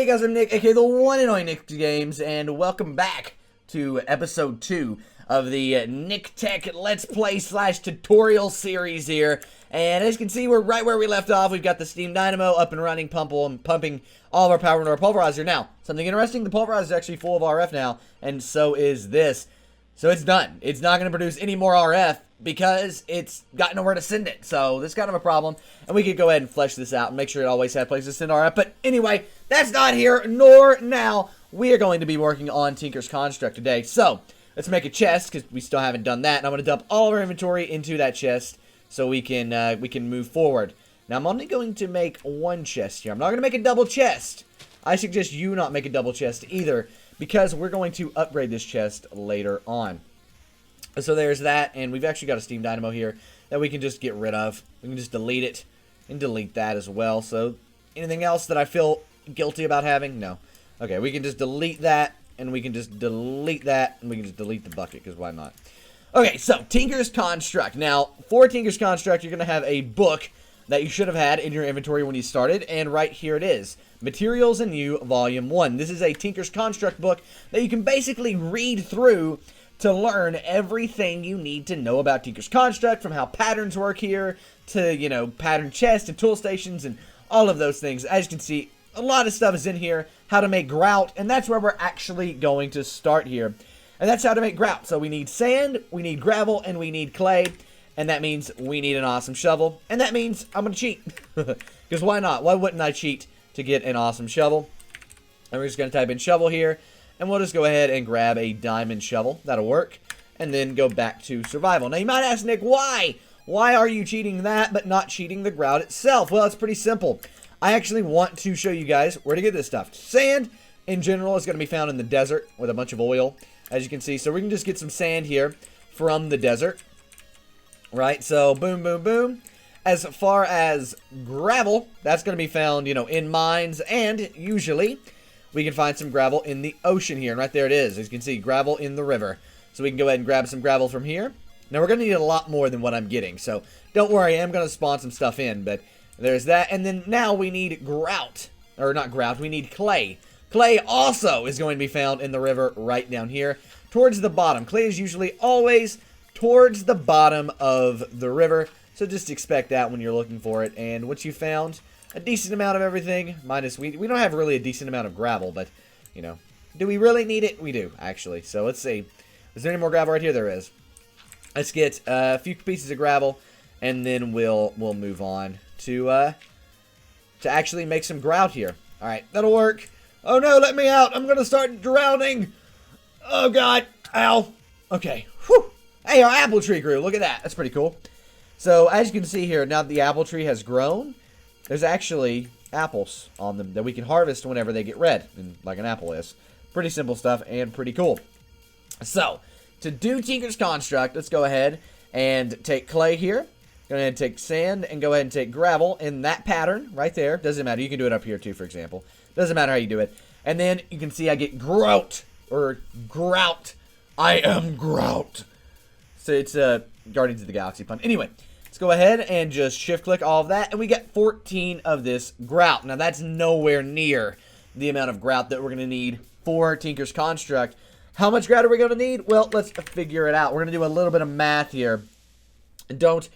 guys, I'm Nick, aka the one and only Nick Games, and welcome back to episode 2 of the NicTech Let's Play / tutorial series here. And as you can see, we're right where we left off. We've got the steam dynamo up and running, pumping all of our power into our pulverizer. Now, something interesting, the pulverizer is actually full of RF now, and so is this. So it's done. It's not going to produce any more RF because it's got nowhere to send it. So this is kind of a problem, and we could go ahead and flesh this out and make sure it always had places to send RF. But anyway, that's not here nor now. We are going to be working on Tinker's Construct today. So let's make a chest because we still haven't done that. And I'm going to dump all of our inventory into that chest so we can move forward. Now I'm only going to make one chest here. I'm not going to make a double chest. I suggest you not make a double chest either, because we're going to upgrade this chest later on. So there's that, and we've actually got a steam dynamo here that we can just get rid of. We can just delete it and delete that as well. So anything else that I feel guilty about having? No. Okay, we can just delete that, and we can just delete that, and we can just delete the bucket, because why not? Okay, so Tinker's Construct. Now, for Tinker's Construct, you're going to have a book that you should have had in your inventory when you started, and right here it is. Materials and You, Volume 1. This is a Tinker's Construct book that you can basically read through to learn everything you need to know about Tinker's Construct, from how patterns work here to, you know, pattern chests and tool stations and all of those things. As you can see, a lot of stuff is in here. How to make grout, and that's where we're actually going to start here. And that's how to make grout. So we need sand, we need gravel, and we need clay. And that means we need an awesome shovel. And that means I'm going to cheat. Because why not? Why wouldn't I cheat to get an awesome shovel? And we're just going to type in shovel here. And we'll just go ahead and grab a diamond shovel. That'll work. And then go back to survival. Now you might ask, Nick, why? Why are you cheating that but not cheating the grout itself? Well, it's pretty simple. I actually want to show you guys where to get this stuff. Sand, in general, is going to be found in the desert with a bunch of oil, as you can see. So we can just get some sand here from the desert. Right, so boom, boom, boom. As far as gravel, that's going to be found, you know, in mines, and usually we can find some gravel in the ocean here. And right there it is. As you can see, gravel in the river. So we can go ahead and grab some gravel from here. Now we're going to need a lot more than what I'm getting, so don't worry, I am going to spawn some stuff in, but there's that. And then now we need grout, or not grout, we need clay. Clay also is going to be found in the river right down here towards the bottom. Clay is usually always towards the bottom of the river, so just expect that when you're looking for it. And what you found, a decent amount of everything, minus we don't have really a decent amount of gravel, but, you know, do we really need it? We do, actually. So let's see. Is there any more gravel right here? There is. Let's get a few pieces of gravel, and then we'll move on to actually make some grout here. All right, that'll work. Oh no, let me out. I'm going to start drowning. Oh god. Ow. Okay. Whew. Hey, our apple tree grew. Look at that. That's pretty cool. So, as you can see here, now that the apple tree has grown, there's actually apples on them that we can harvest whenever they get red, and like an apple is. Pretty simple stuff and pretty cool. So, to do Tinker's Construct, let's go ahead and take clay here. Go ahead and take sand and go ahead and take gravel in that pattern right there. Doesn't matter. You can do it up here too, for example. Doesn't matter how you do it. And then you can see I get grout, or grout. I am grout. So it's Guardians of the Galaxy pun. Anyway, let's go ahead and just shift-click all of that, and we get 14 of this grout. Now, that's nowhere near the amount of grout that we're going to need for Tinker's Construct. How much grout are we going to need? Well, let's figure it out. We're going to do a little bit of math here. Don't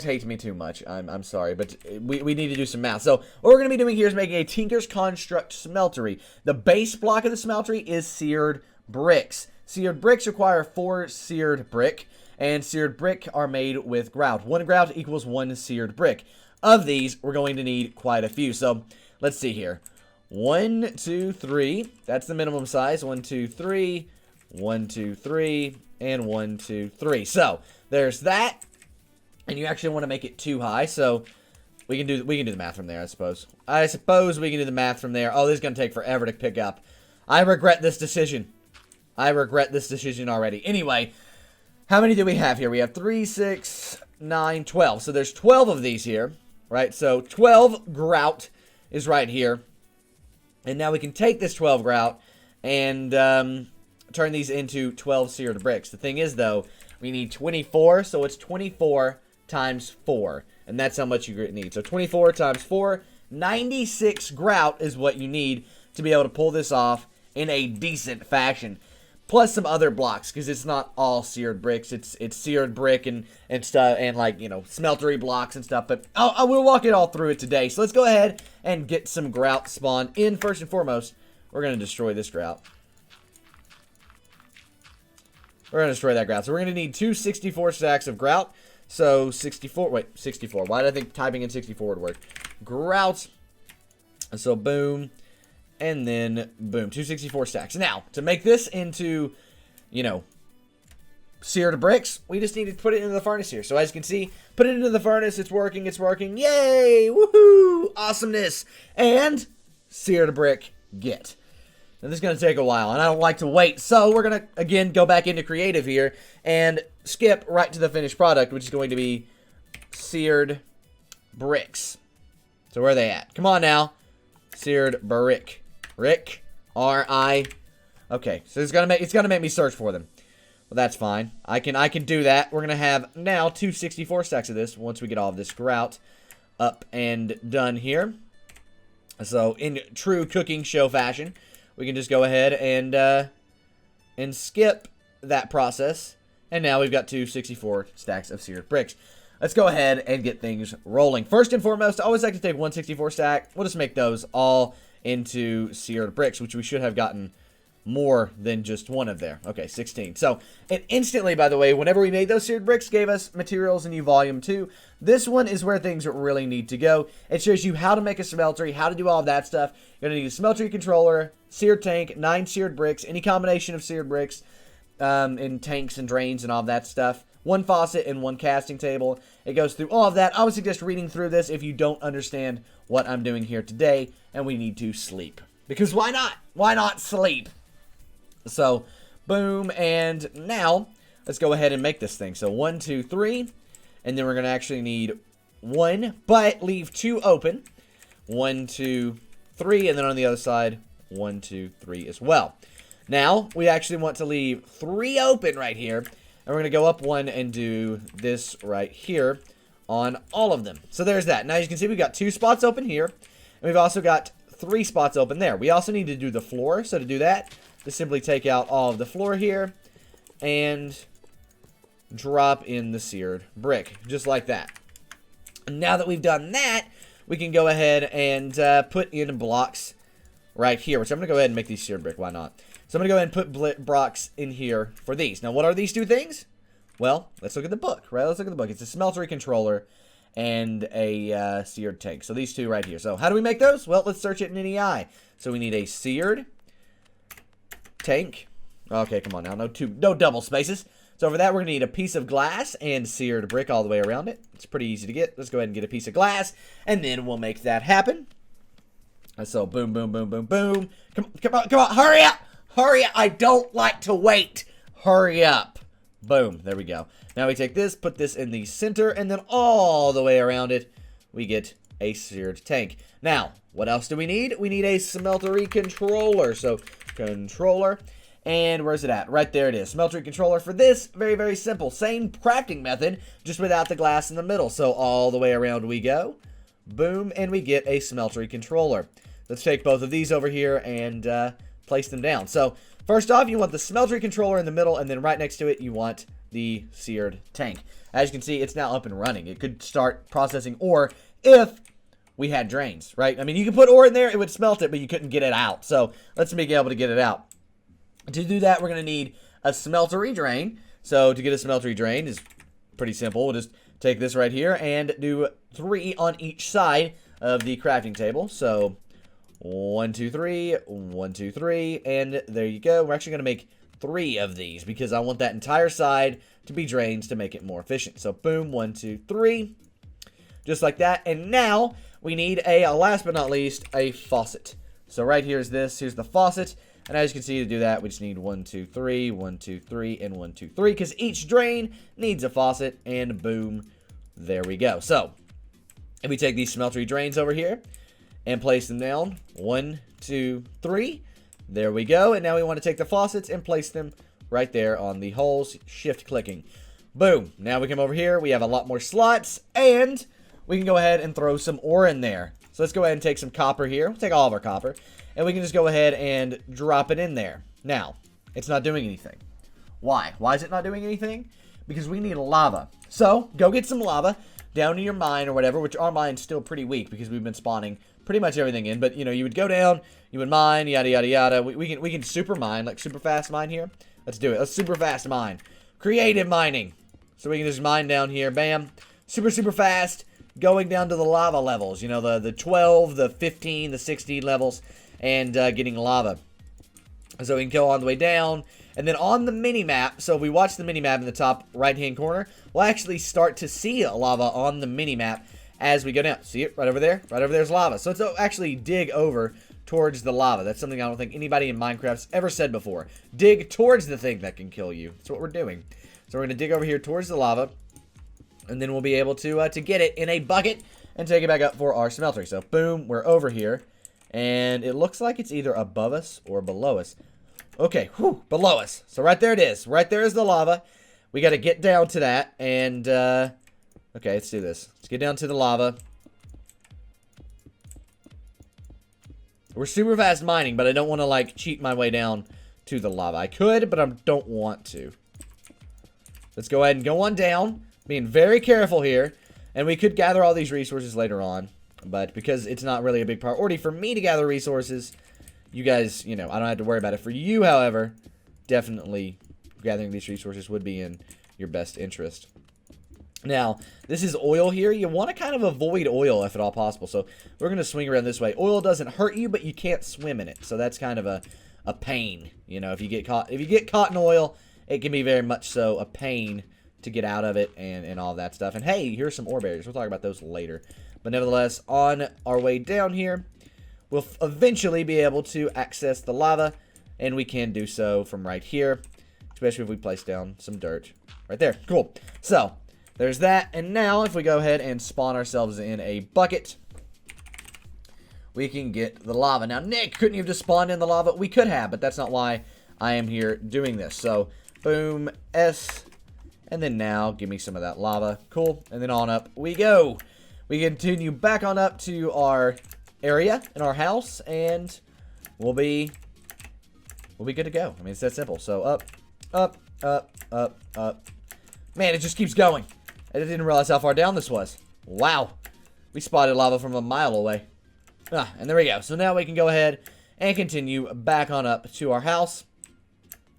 hate me too much. I'm sorry, but we need to do some math. So, what we're going to be doing here is making a Tinker's Construct smeltery. The base block of the smeltery is seared bricks. Seared bricks require 4 seared brick, and seared brick are made with grout. 1 grout equals 1 seared brick. Of these, we're going to need quite a few. So, let's see here. 1, 2, 3. That's the minimum size. 1, 2, 3. 1, 2, 3. And 1, 2, 3. So, there's that. And you actually want to make it too high, so we can do the math from there, I suppose. I suppose we can do the math from there. Oh, this is going to take forever to pick up. I regret this decision. I regret this decision already. Anyway, how many do we have here? We have 3, 6, 9, 12. So there's 12 of these here, right? So 12 grout is right here. And now we can take this 12 grout and turn these into 12 seared bricks. The thing is, though, we need 24, so it's 24 times 4. And that's how much you need. So 24 times 4, 96 grout is what you need to be able to pull this off in a decent fashion. Plus some other blocks, because it's not all seared bricks. It's seared brick and stuff, and like, you know, smeltery blocks and stuff. But I will walk it all through it today. So let's go ahead and get some grout spawned in. First and foremost, we're going to destroy this grout. We're going to destroy that grout. So we're going to need 2 64 stacks of grout. So 64, wait, 64. Why did I think typing in 64 would work? Grout. So boom. And then, boom, 264 stacks. Now, to make this into, you know, seared bricks, we just need to put it into the furnace here. So as you can see, put it into the furnace. It's working. It's working. Yay! Woohoo! Awesomeness! And seared brick get. Now, this is going to take a while, and I don't like to wait. So we're going to, again, go back into creative here and skip right to the finished product, which is going to be seared bricks. So where are they at? Come on now. Seared brick. Rick, R-I. Okay, so it's gonna make me search for them. Well, that's fine. I can do that. We're gonna have now 2 64 stacks of this once we get all of this grout up and done here. So in true cooking show fashion, we can just go ahead and skip that process. And now we've got 2 64 stacks of seared bricks. Let's go ahead and get things rolling. First and foremost, I always like to take 1 64 stack. We'll just make those all into seared bricks, which we should have gotten more than just one of there. Okay, 16. So, it instantly, by the way, whenever we made those seared bricks, gave us materials in new volume 2. This one is where things really need to go. It shows you how to make a smeltery, how to do all of that stuff. You're going to need a smeltery controller, seared tank, 9 seared bricks, any combination of seared bricks in tanks and drains and all of that stuff. 1 faucet and 1 casting table. It goes through all of that. I would suggest reading through this if you don't understand what I'm doing here today, and we need to sleep. Because why not? Why not sleep? So, boom, and now, let's go ahead and make this thing. So, 1, 2, 3, and then we're going to actually need 1, but leave 2 open. 1, 2, 3, and then on the other side, 1, 2, 3 as well. Now, we actually want to leave 3 open right here. And we're going to go up 1 and do this right here on all of them. So there's that. Now you can see we've got 2 spots open here. And we've also got 3 spots open there. We also need to do the floor. So to do that, just simply take out all of the floor here. And drop in the seared brick. Just like that. And now that we've done that, we can go ahead and put in blocks right here. Which I'm going to go ahead and make these seared brick. Why not? So I'm going to go ahead and put blocks in here for these. Now, what are these 2 things? Well, let's look at the book, right? Let's look at the book. It's a Smeltery Controller and a seared tank. So these 2 right here. So how do we make those? Well, let's search it in NEI. So we need a seared tank. Okay, come on now. No double spaces. So for that, we're going to need a piece of glass and seared brick all the way around it. It's pretty easy to get. Let's go ahead and get a piece of glass, and then we'll make that happen. So boom, boom, boom, boom, boom. Come on, hurry up! Hurry up! I don't like to wait. Hurry up. Boom. There we go. Now we take this, put this in the center, and then all the way around it, we get a seared tank. Now, what else do we need? We need a Smeltery Controller. So, controller. And where's it at? Right there it is. Smeltery Controller. For this, very, very simple. Same crafting method, just without the glass in the middle. So, all the way around we go. Boom. And we get a Smeltery Controller. Let's take both of these over here and place them down. So, first off, you want the Smeltery Controller in the middle, and then right next to it, you want the seared tank. As you can see, it's now up and running. It could start processing ore if we had drains, right? I mean, you could put ore in there, it would smelt it, but you couldn't get it out. So, let's be able to get it out. To do that, we're going to need a Smeltery Drain. So, to get a Smeltery Drain is pretty simple. We'll just take this right here and do 3 on each side of the crafting table. So, 1, 2, 3, 1, 2, 3, and there you go. We're actually going to make 3 of these because I want that entire side to be drains to make it more efficient. So, boom, 1, 2, 3, just like that. And now we need last but not least, a faucet. So, right here's this. Here's the faucet. And as you can see, to do that, we just need 1, 2, 3, 1, 2, 3, and 1, 2, 3 because each drain needs a faucet. And boom, there we go. So, if we take these Smeltery Drains over here and place them down. 1, 2, 3. There we go. And now we want to take the faucets and place them right there on the holes. Shift clicking. Boom. Now we come over here. We have a lot more slots. And we can go ahead and throw some ore in there. So let's go ahead and take some copper here. We'll take all of our copper. And we can just go ahead and drop it in there. Now, it's not doing anything. Why? Why is it not doing anything? Because we need lava. So, go get some lava down to your mine or whatever, which our mine's still pretty weak because we've been spawning pretty much everything in. But, you know, you would go down, you would mine, yada, yada, yada. We can super mine, like super fast mine here. Let's do it. Let's super fast mine. Creative mining. So we can just mine down here. Bam. Super, super fast. Going down to the lava levels. You know, the 12, the 15, the 16 levels. And getting lava. So we can go all the way down. And then on the mini-map, so if we watch the mini-map in the top right-hand corner, we'll actually start to see lava on the mini-map as we go down. See it? Right over there? Right over there's lava. So let's actually dig over towards the lava. That's something I don't think anybody in Minecraft's ever said before. Dig towards the thing that can kill you. That's what we're doing. So we're going to dig over here towards the lava. And then we'll be able to get it in a bucket and take it back up for our smeltery. So boom, we're over here. And it looks like it's either above us or below us. Okay, whew, below us. So right there it is. Right there is the lava. We got to get down to that. And, okay, let's do this. Let's get down to the lava. We're super fast mining, but I don't want to, like, cheat my way down to the lava. I could, but I don't want to. Let's go ahead and go on down. Being very careful here. And we could gather all these resources later on. But because it's not really a big priority for me to gather resources, you guys, you know, I don't have to worry about it. For you, however, definitely gathering these resources would be in your best interest. Now, this is oil here. You want to kind of avoid oil if at all possible. So we're going to swing around this way. Oil doesn't hurt you, but you can't swim in it. So that's kind of a pain. You know, if you get caught in oil, it can be very much so a pain to get out of it and all that stuff. And hey, here's some ore barriers. We'll talk about those later. But nevertheless, on our way down here, we'll eventually be able to access the lava, and we can do so from right here, especially if we place down some dirt right there. Cool. So, there's that, and now if we go ahead and spawn ourselves in a bucket, we can get the lava. Now, Nick, couldn't you have just spawned in the lava? We could have, but that's not why I am here doing this. So, boom, S, and then now, give me some of that lava. Cool, and then on up we go. We continue back on up to our area in our house, and we'll be good to go. I mean, it's that simple. So up, up, up, up, up. Man, it just keeps going. I didn't realize how far down this was. Wow. We spotted lava from a mile away. And there we go. So now we can go ahead and continue back on up to our house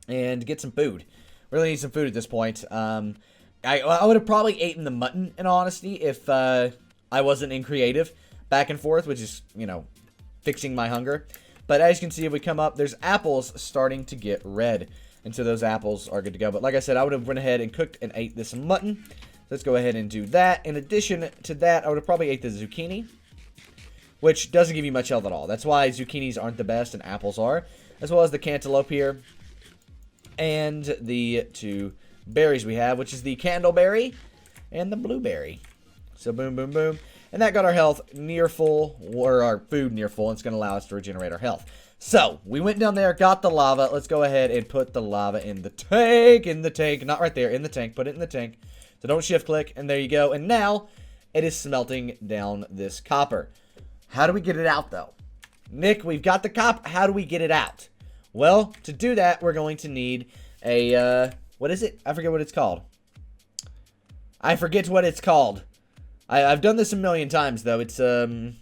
and get some food. Really need some food at this point. I would have probably eaten the mutton, in all honesty, if I wasn't in creative back and forth, which is, you know, fixing my hunger. But as you can see, if we come up, there's apples starting to get red. And so those apples are good to go. But like I said, I would have went ahead and cooked and ate this mutton. So let's go ahead and do that. In addition to that, I would have probably ate the zucchini, which doesn't give you much health at all. That's why zucchinis aren't the best and apples are. As well as the cantaloupe here. And the two berries we have, which is the candleberry and the blueberry. So boom, boom, boom. And that got our health near full, or our food near full, and it's going to allow us to regenerate our health. So, we went down there, got the lava. Let's go ahead and put the lava in the tank, not right there, in the tank. Put it in the tank. So don't shift click, and there you go. And now, it is smelting down this copper. How do we get it out, though? Nick, we've got the copper. How do we get it out? Well, to do that, we're going to need a, what is it? I forget what it's called. I forget what it's called. I've done this a million times, though. It's a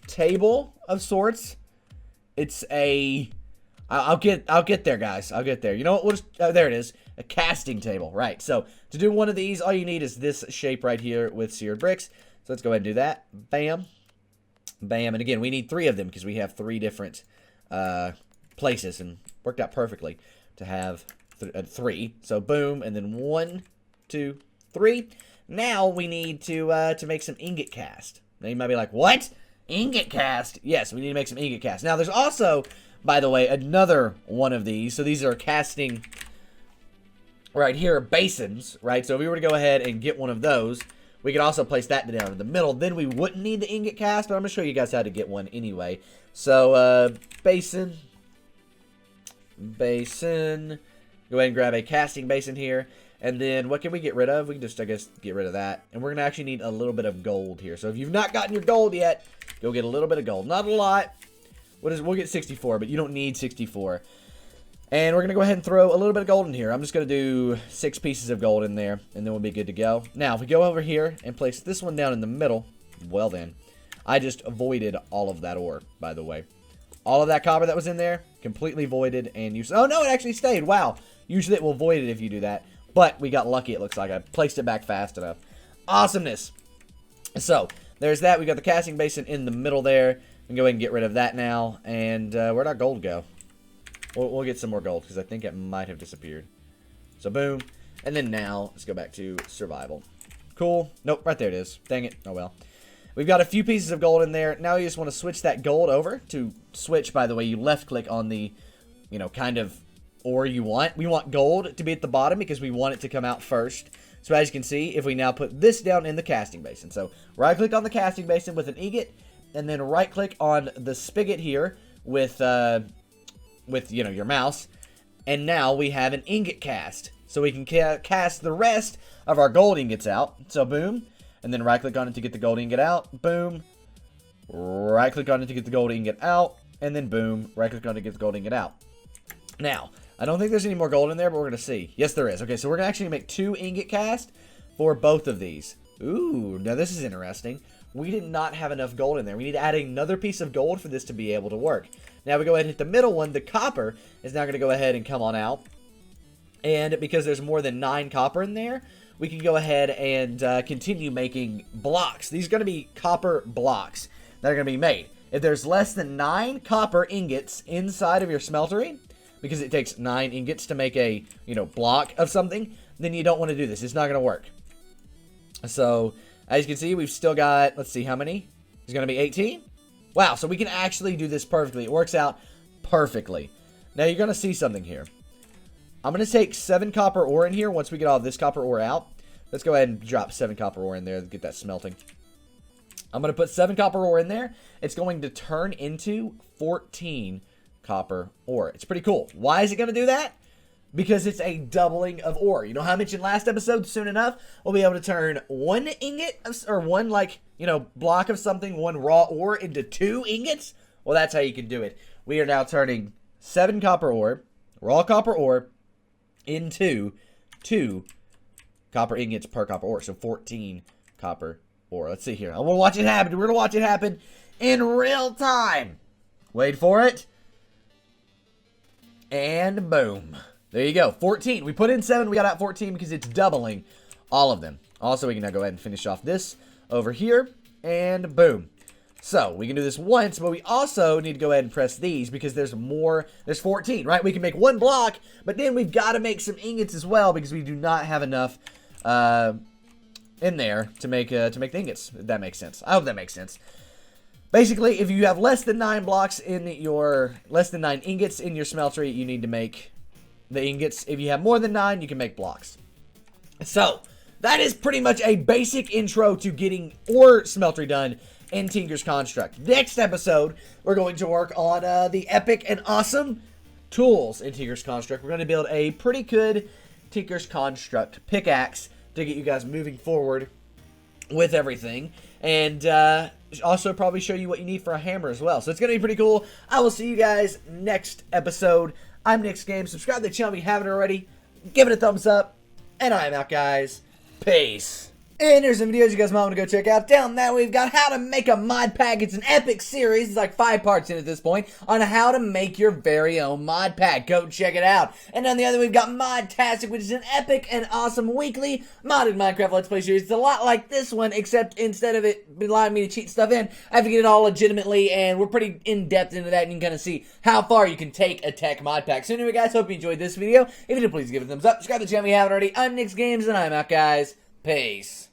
table of sorts. It's a... I'll get there, guys. I'll get there. You know what? We'll just, there it is. A casting table. Right. So, to do one of these, all you need is this shape right here with seared bricks. So, let's go ahead and do that. Bam. Bam. And again, we need 3 of them because we have 3 different places. And worked out perfectly to have 3. So, boom. And then 1, 2, 3. Now we need to make some ingot cast. Now you might be like, what? Ingot cast? Yes, we need to make some ingot cast. Now there's also, by the way, another one of these. So these are casting right here, basins, right? So if we were to go ahead and get one of those, we could also place that down in the middle. Then we wouldn't need the ingot cast, but I'm going to show you guys how to get one anyway. So, basin. Go ahead and grab a casting basin here. And then what can we get rid of? We can just, I guess, get rid of that. And we're going to actually need a little bit of gold here. So if you've not gotten your gold yet, go get a little bit of gold. Not a lot. We'll get 64, but you don't need 64. And we're going to go ahead and throw a little bit of gold in here. I'm just going to do 6 pieces of gold in there, and then we'll be good to go. Now, if we go over here and place this one down in the middle, well then, I just avoided all of that ore, by the way. All of that copper that was in there, completely voided and used. Oh, no, it actually stayed. Wow. Usually it will void it if you do that. But we got lucky, it looks like. I placed it back fast enough. Awesomeness. So, there's that. We got the casting basin in the middle there. We can go ahead and get rid of that now. And where'd our gold go? We'll get some more gold because I think it might have disappeared. So, boom. And then now, let's go back to survival. Cool. Nope, right there it is. Dang it. Oh, well. We've got a few pieces of gold in there. Now you just want to switch that gold over. To switch, by the way, you left-click on the, you know, kind of ore you want. We want gold to be at the bottom because we want it to come out first. So as you can see, if we now put this down in the casting basin. So right-click on the casting basin with an ingot, and then right-click on the spigot here with you know, your mouse. And now we have an ingot cast. So we can cast the rest of our gold ingots out. So boom. And then right-click on it to get the gold ingot out. Boom. Right-click on it to get the gold ingot out. And then boom. Right-click on it to get the gold ingot out. Now, I don't think there's any more gold in there, but we're going to see. Yes, there is. Okay, so we're going to actually make 2 ingot cast for both of these. Ooh, now this is interesting. We did not have enough gold in there. We need to add another piece of gold for this to be able to work. Now we go ahead and hit the middle one. The copper is now going to go ahead and come on out. And because there's more than 9 copper in there, we can go ahead and continue making blocks. These are going to be copper blocks that are going to be made. If there's less than 9 copper ingots inside of your smeltery, because it takes 9 ingots to make a, you know, block of something, then you don't want to do this. It's not going to work. So, as you can see, we've still got, let's see, how many? It's going to be 18. Wow, so we can actually do this perfectly. It works out perfectly. Now, you're going to see something here. I'm going to take 7 copper ore in here once we get all this copper ore out. Let's go ahead and drop 7 copper ore in there to get that smelting. I'm going to put 7 copper ore in there. It's going to turn into 14 copper ore. It's pretty cool. Why is it going to do that? Because it's a doubling of ore. You know how I mentioned last episode, soon enough, we'll be able to turn 1 ingot, or 1, like, you know, block of something, 1 raw ore into 2 ingots? Well, that's how you can do it. We are now turning 7 copper ore, raw copper ore, into 2 copper ingots per copper ore. So 14 copper ore. Let's see here. I want to watch it happen. We're going to watch it happen in real time. Wait for it. And boom. There you go. 14. We put in 7. We got out 14 because it's doubling all of them. Also, we can now go ahead and finish off this over here. And boom. So, we can do this once, but we also need to go ahead and press these because there's more. There's 14, right? We can make 1 block, but then we've got to make some ingots as well because we do not have enough in there to make the ingots, if that makes sense. I hope that makes sense. Basically, if you have less than 9 blocks in your, less than 9 ingots in your smeltery, you need to make the ingots. If you have more than 9, you can make blocks. So, that is pretty much a basic intro to getting ore smeltery done in Tinker's Construct. Next episode, we're going to work on the epic and awesome tools in Tinker's Construct. We're going to build a pretty good Tinker's Construct pickaxe to get you guys moving forward with everything. And also probably show you what you need for a hammer as well. So it's going to be pretty cool. I will see you guys next episode. I'm NicTech. Subscribe to the channel if you haven't already. Give it a thumbs up. And I am out, guys. Peace. And here's some videos you guys might want to go check out. Down there, we've got how to make a mod pack. It's an epic series. It's like 5 parts in at this point on how to make your very own mod pack. Go check it out. And on the other, we've got Modtastic, which is an epic and awesome weekly modded Minecraft Let's Play series. It's a lot like this one, except instead of it allowing me to cheat stuff in, I have to get it all legitimately, and we're pretty in-depth into that, and you can kind of see how far you can take a tech mod pack. So anyway, guys, hope you enjoyed this video. If you did, please give it a thumbs up. Subscribe to the channel if you haven't already. I'm NicTech, and I'm out, guys. Peace.